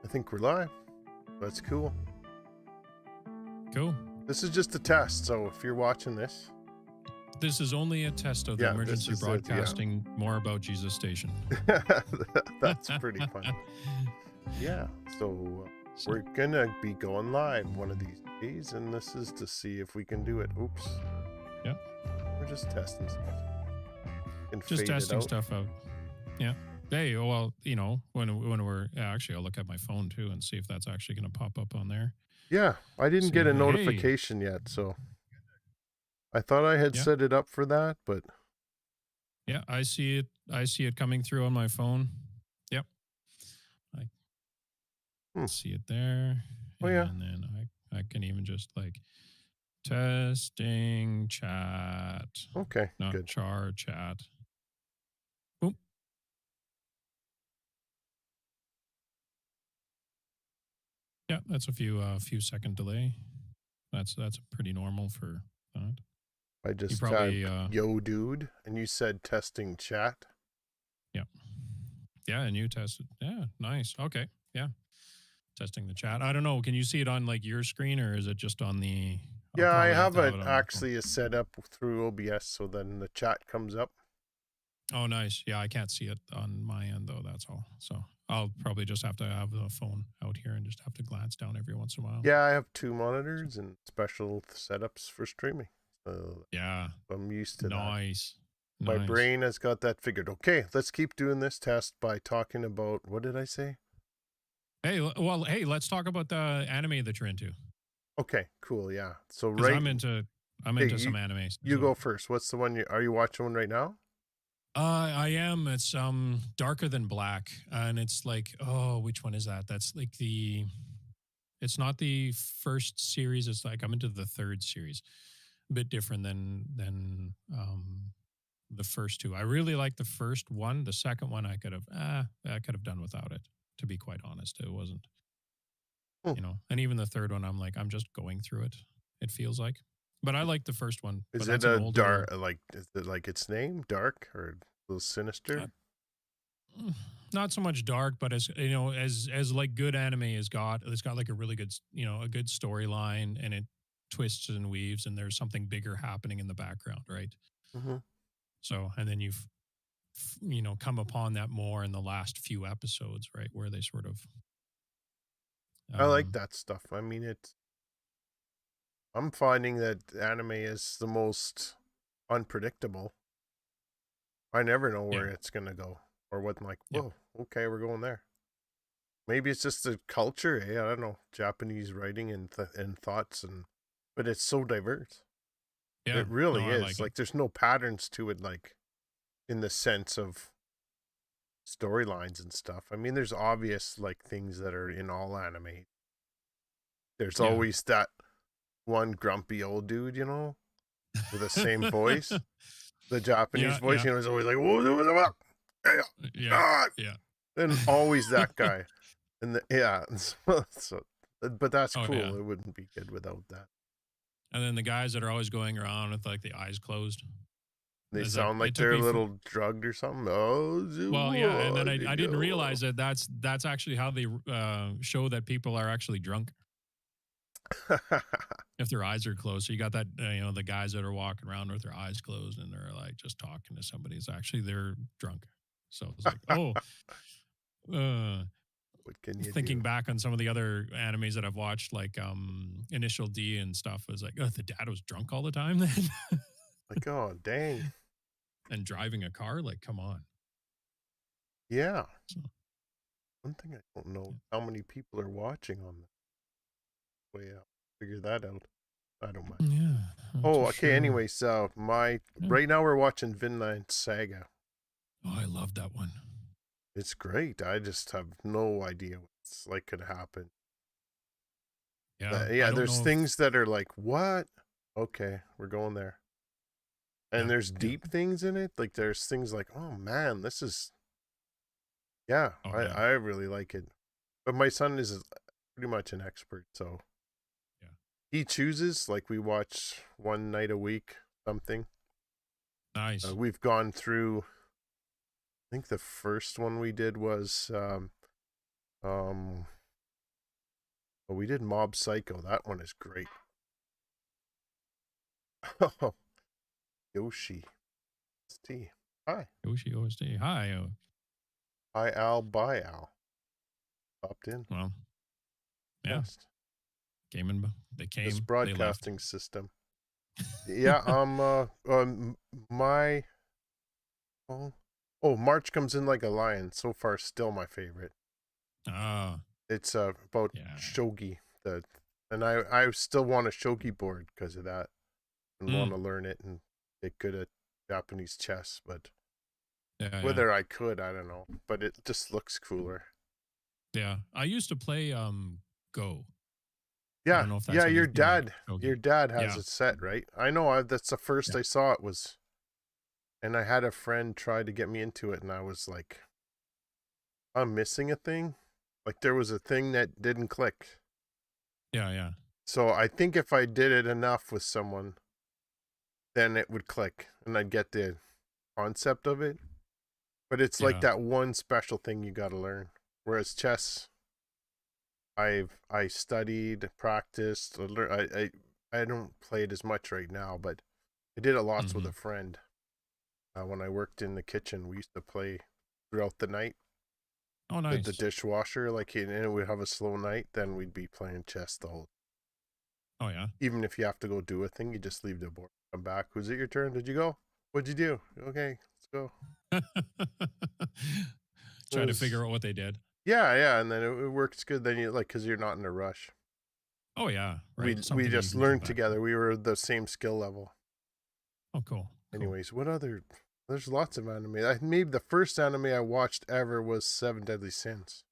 think we're live. That's cool. Cool. This is just a test, so if you're watching this, This is only a test of the Yeah, Emergency this is it, Broadcasting More About Jesus station. that's pretty fun. Yeah, so we're gonna be going live one of these days, and this is to see if we can do it. Oops. Yeah. We're just testing stuff. And Just fade it testing out. stuff out. Yeah. Hey, well, you know, when we're actually, I'll look at my phone too and see if that's actually going to pop up on there. Yeah, I didn't get a Hey. notification yet, so I thought I had Yeah. set it up for that, but Yeah, I see it. I see it coming through on my phone. Yep. I see it there. Oh, yeah. And then I can even just like testing chat. okay, Not good. char chat. Boom. Yeah, that's a few second delay. That's pretty normal for that. I just probably, typed, yo, dude, and you said testing chat. Yeah. Yeah, and you tested. Yeah, nice. Okay. Yeah. Testing the chat. I don't know. Can you see it on like your screen or is it just on the I'll Yeah, I probably have to have it it on my phone. actually set up through OBS, so then the chat comes up. Oh, nice. Yeah, I can't see it on my end though. That's all. So I'll probably just have to have the phone out here and just have to glance down every once in a while. Yeah, I have 2 monitors and special setups for streaming. So Yeah. I'm used to that. Nice. My brain has got that figured. Okay, let's keep doing this test by talking about, what did I say? Hey, well, hey, let's talk about the anime that you're into. Okay, cool. Yeah. So Because right, I'm into some anime. you go first. What's the one are you watching one right now? I am. It's Darker Than Black, and it's like, oh, which one is that? That's like it's not the first series. It's like I'm into the third series, a bit different than the first two. I really like the first one. The second one, I could have done without it. To be quite honest, it wasn't. You know, and even the third one, I'm like, I'm just going through it. It feels like, but I like the first one. Is but it a dark, like, is it like its name, dark or a little sinister? Not so much dark, but as you know, as like good anime it's got like a really good, you know, a good storyline, and it twists and weaves, and there's something bigger happening in the background, right? Mm-hmm. So, and then you've come upon that more in the last few episodes, right, where they sort of. I like that stuff. I mean, I'm finding that anime is the most unpredictable. I never know where it's gonna go or what. Like, whoa, okay, we're going there. Maybe it's just the culture. I don't know, Japanese writing and thoughts, but it's so diverse. Yeah, it really is. like there's no patterns to it, like in the sense of storylines and stuff. I mean, there's obvious like things that are in all anime. There's always that one grumpy old dude, you know, with the same voice. The Japanese voice, you know, is always like, whoa, yeah. And always that guy. And but that's cool. Yeah. It wouldn't be good without that. And then the guys that are always going around with like the eyes closed. They sound like they're a little drugged or something. Oh, well, yeah. And then I didn't realize that that's actually how they show that people are actually drunk. If their eyes are closed. So you got that, the guys that are walking around with their eyes closed and they're like just talking to somebody. It's actually they're drunk. So it's like, what can you thinking do? back on some of the other animes that I've watched, like Initial D and stuff, was like, oh, the dad was drunk all the time then. Like, oh, dang. And driving a car, like, come on. Yeah. So. One thing I don't know, how many people are watching on this. Way out. Figure that out. I don't mind. Yeah. Oh, okay. Sure. Anyway, so right now we're watching Vinland Saga. Oh, I love that one. It's great. I just have no idea what's like could happen. Yeah. There's things that are like, what? Okay, we're going there. And there's deep things in it. Like there's things like, oh man, this is. Yeah, I really like it. But my son is pretty much an expert, so. Yeah. He chooses, like we watch one night a week, something. Nice. We've gone through. I think the first one we did was But we did Mob Psycho. That one is great. Yoshi. Steve. Hi. Yoshi OSD. Hi. Hi, Al. Bye, Al. Popped in. Well, yeah. Next. Came in. They came. This They left. broadcasting system. Yeah. My. Oh, March Comes In Like a Lion. So far, still my favorite. Ah. It's about shogi. And I still want a shogi board because of that, and want to learn it and get good at Japanese chess. But whether I could, I don't know. But it just looks cooler. Yeah, I used to play Go. Yeah, yeah. Your dad has it set, right? I know. That's the first I saw it was, and I had a friend try to get me into it, and I was like, I'm missing a thing. Like there was a thing that didn't click. Yeah. So I think if I did it enough with someone, then it would click, and I'd get the concept of it. But it's like that one special thing you got to learn. Whereas chess, I studied, practiced, I don't play it as much right now, but I did it lots with a friend. When I worked in the kitchen, we used to play throughout the night. Oh, nice. With the dishwasher, like, and we'd have a slow night, then we'd be playing chess the whole. Oh yeah. Even if you have to go do a thing, you just leave the board, come back. Was it your turn? Did you go? What'd you do? Okay, let's go. Trying to figure out what they did. Yeah, and then it works good. Then you because you're not in a rush. Oh yeah, right. We just learned together. We were the same skill level. Oh, cool. Anyways, what other? There's lots of anime. Maybe the first anime I watched ever was Seven Deadly Sins.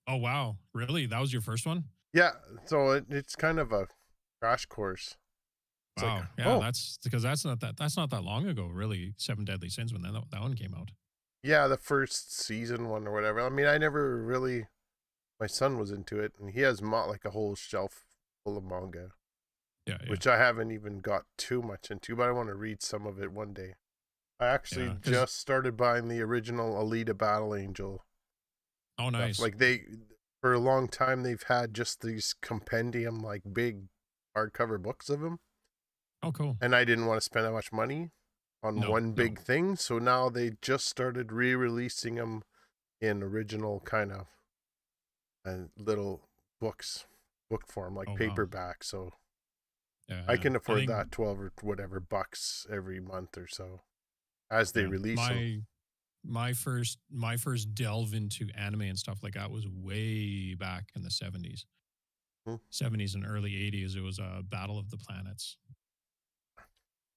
Oh wow, really? That was your first one? Yeah. So it's kind of a crash course. It's wow. Yeah, that's because that's not that long ago, really. Seven Deadly Sins when that one came out. Yeah, the first season one or whatever. I mean, I never really. My son was into it, and he has like a whole shelf full of manga. Yeah. Which I haven't even got too much into, but I want to read some of it one day. I actually just started buying the original Alita Battle Angel. Oh, nice. Stuff. Like for a long time, they've had just these compendium, like big hardcover books of them. Oh, cool. And I didn't want to spend that much money on one big thing. So now they just started re-releasing them in original kind of little books, book form, like paperback. Wow. So I can afford that 12 or whatever bucks every month or so as they release them. My first delve into anime and stuff like that was way back in the 70s. 70s and early 80s. It was Battle of the Planets.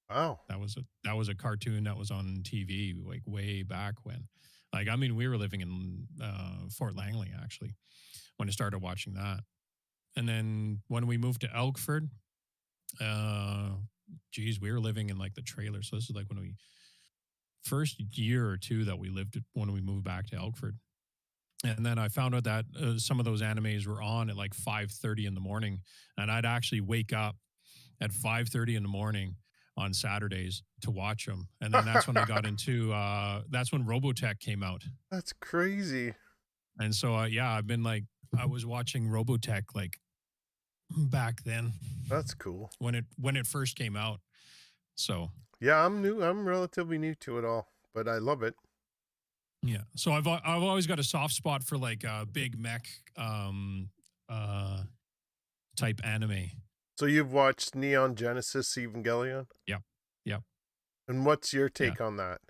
Wow. That was a cartoon that was on TV like way back when. Like, I mean, we were living in Fort Langley actually when I started watching that. And then when we moved to Elkford, we were living in like the trailer. So this is like when we first year or two that we lived when we moved back to Elkford. And then I found out that some of those animes were on at like 5:30 in the morning, and I'd actually wake up at 5:30 in the morning on Saturdays to watch them. And then that's when I got into that's when Robotech came out. That's crazy. And so I've been like, I was watching Robotech like back then. That's cool. When it first came out. So yeah, I'm relatively new to it all, but I love it. Yeah. So I've always got a soft spot for like big mech type anime. So you've watched Neon Genesis Evangelion? Yep. And what's your take on that?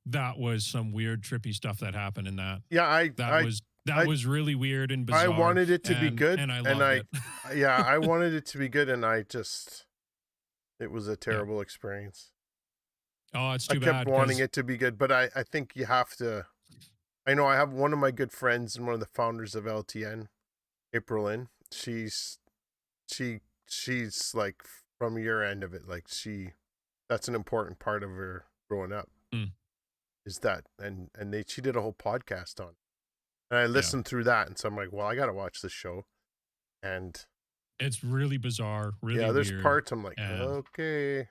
That was some weird trippy stuff that happened in that. Yeah, that was really weird and bizarre. I wanted it to be good, and I loved it. Yeah, I wanted it to be good, and it was a terrible experience. Oh, it's too bad. I kept wanting it to be good, but I think you have to. I know I have one of my good friends and one of the founders of LTN, April Lynn. She's like from your end of it. Like that's an important part of her growing up. Is that and she did a whole podcast on it. And I listened through that, and so I'm like, well, I got to watch this show. And it's really bizarre, really there's weird, parts I'm like, okay.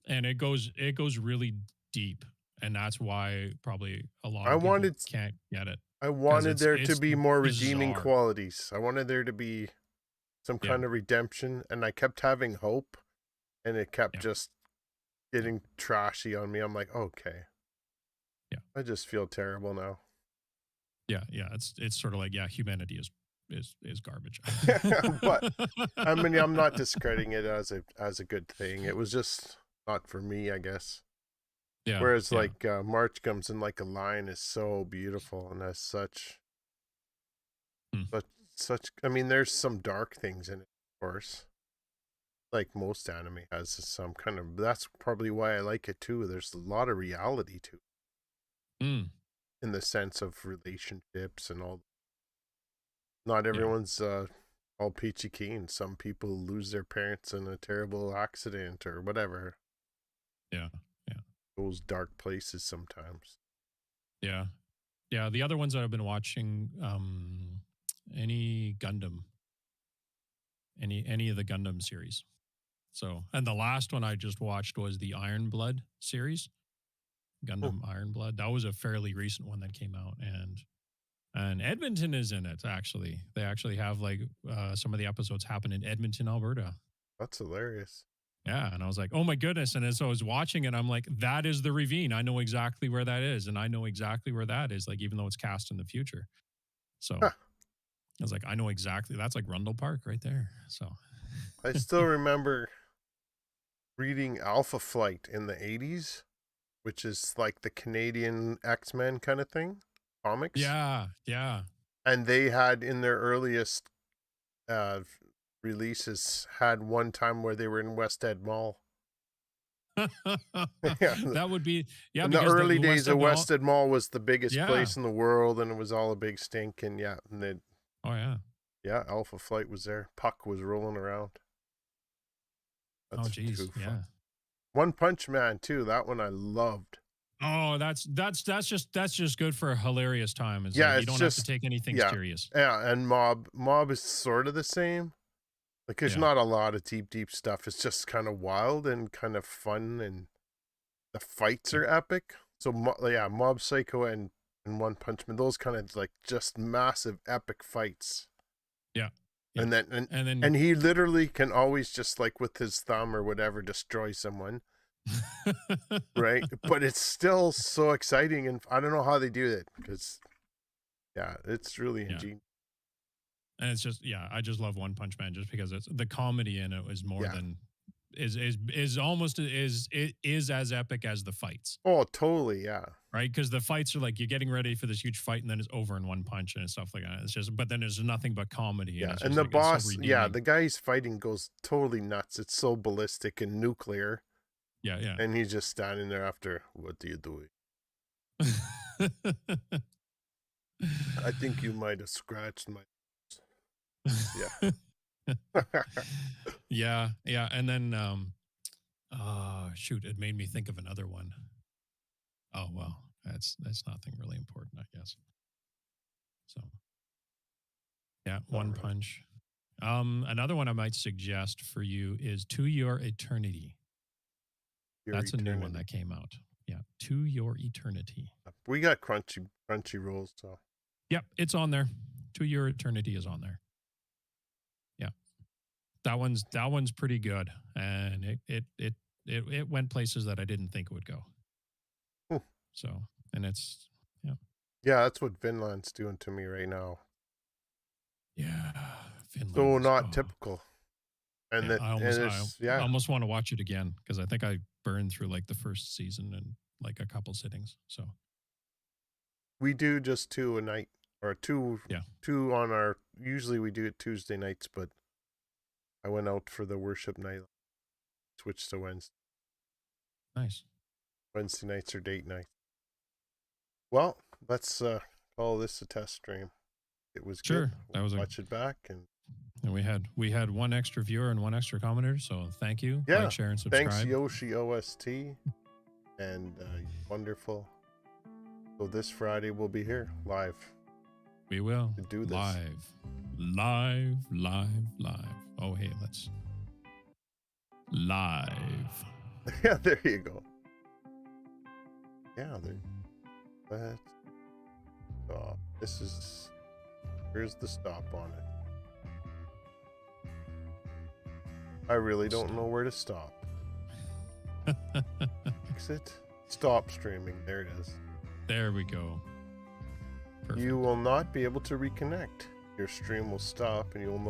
And it goes really deep, and that's why probably a lot of people can't get it. I wanted there to it's be more redeeming bizarre. qualities. I wanted there to be some Yeah. kind of redemption, and I kept having hope, and it kept Yeah. just getting trashy on me. I'm like, okay. Yeah. I just feel terrible now. Yeah, it's sort of like, yeah, humanity is garbage. But I mean, I'm not discrediting it as a good thing. It was just not for me, I guess. Yeah. Whereas yeah. like March Comes in Like a Lion is so beautiful and has such Hmm. such I mean, there's some dark things in it, of course. Like most anime has some kind of, that's probably why I like it too. There's a lot of reality to it Mm. in the sense of relationships and all. Not Yeah. everyone's all peachy keen. Some people lose their parents in a terrible accident or whatever. Yeah. Those dark places sometimes. Yeah. Yeah. The other ones that I've been watching, any Gundam, any of the Gundam series. So, and the last one I just watched was the Iron Blood series, Gundam Iron Blood. That was a fairly recent one that came out, and Edmonton is in it. Actually, they actually have like some of the episodes happen in Edmonton, Alberta. That's hilarious. Yeah, and I was like, oh my goodness! And as I was watching it, I'm like, that is the ravine. I know exactly where that is, and I know exactly where that is. Like, even though it's cast in the future, so Huh. I was like, I know exactly. That's like Rundle Park right there. So I still remember reading Alpha Flight in the 80s, which is like the Canadian X-Men kind of thing, comics. yeah. And they had in their earliest releases had one time where they were in West Ed Mall. Yeah. That would be In the because early days, the Mall, West Ed Mall was the biggest yeah. place in the world, and it was all a big stink. And yeah, and Oh yeah. yeah, Alpha Flight was there. Puck was rolling around. Oh geez. Yeah. One Punch Man too. That one I loved. Oh, that's just good for a hilarious time. It's Yeah, like you it's don't just have to take anything yeah. serious. Yeah, and Mob is sort of the same. Like there's Yeah. not a lot of deep stuff. It's just kind of wild and kind of fun, and the fights are epic. So yeah, Mob Psycho and One Punch Man, those kind of like just massive epic fights. Yeah. And then he literally can always just like with his thumb or whatever destroy someone. Right? But it's still so exciting, and I don't know how they do it, because yeah, it's really ingenious. And it's just, yeah, I just love One Punch Man just because it's the comedy in it is more than is almost it is as epic as the fights. Oh, totally, yeah. Right? Because the fights are like you're getting ready for this huge fight and then it's over in one punch and stuff like that. It's just, but then there's nothing but comedy. Yeah, and the like, boss, so the guy he's fighting goes totally nuts. It's so ballistic and nuclear. Yeah. And he's just standing there after, what do you do? I think you might have scratched my. Yeah. yeah. And then, shoot, it made me think of another one. Oh, well, that's nothing really important, I guess. So, yeah, One Punch. Another one I might suggest for you is To Your Eternity. That's a new one that came out. Yeah, To Your Eternity. We got crunchy rolls, so. Yep, it's on there. To Your Eternity is on there. Yeah, that one's pretty good, and it went places that I didn't think it would go. So, and it's yeah, that's what Vinland's doing to me right now. Yeah, Finland. So not typical. And I almost want to watch it again because I think I burned through like the first season in like a couple sittings. So we do just 2 a night, or 2 on our. Usually we do it Tuesday nights, but I went out for the worship night. Switched to Wednesday. Nice. Wednesday nights are date night. Well, let's call this a test stream. It was sure. Good. That was watch it back, and we had one extra viewer and one extra commenter. So thank you. Yeah. Like, share, and subscribe. Thanks Yoshi OST, and wonderful. So this Friday we'll be here live. We will to do this live. Oh hey, let's live. Yeah, there you go. Yeah, there. Stop. This is... Here's the stop on it. I really don't know where to stop. Exit. Stop streaming. There it is. There we go. Perfect. You will not be able to reconnect. Your stream will stop and you will no